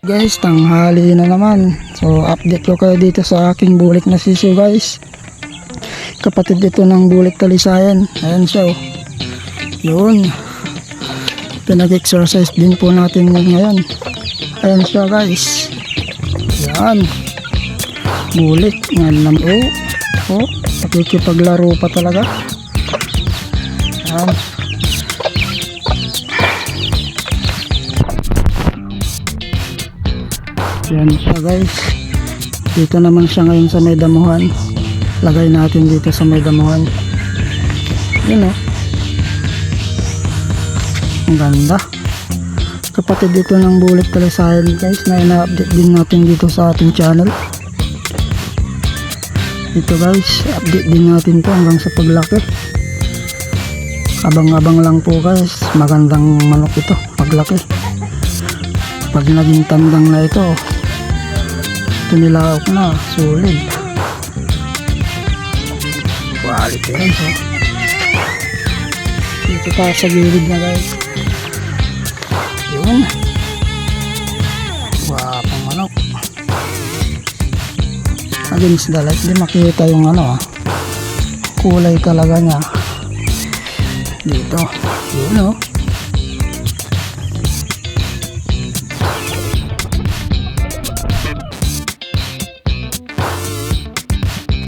Guys, tanghali na naman. So update ko kayo dito sa aking bulik na sisiw guys. Kapatid ito ng bulik talisayan. Ayan siya oh. Yun. Pinag-exercise din po natin ngayon. Ayan siya guys. Yan. Bulik. Ngayon oh. Nakikipaglaro pa talaga. Yan. Yan siya guys. Dito naman siya ngayon sa may damuhan. Lagay natin dito sa may damuhan. Yun oh. Ang ganda. Kapatid dito ng bulik talisayan guys na ina-update din natin dito sa ating channel. Ito guys, update din natin to hanggang sa paglaki. Abang-abang lang po guys. Magandang manok ito paglaki. Pag naging tandang na ito, tinilaok na, sulit. Quality yan so. Dito tayo sa gilid na guys. Yun. Wapang manok. Against the light, di makita yung kulay talaga niya. Dito. Yun oh.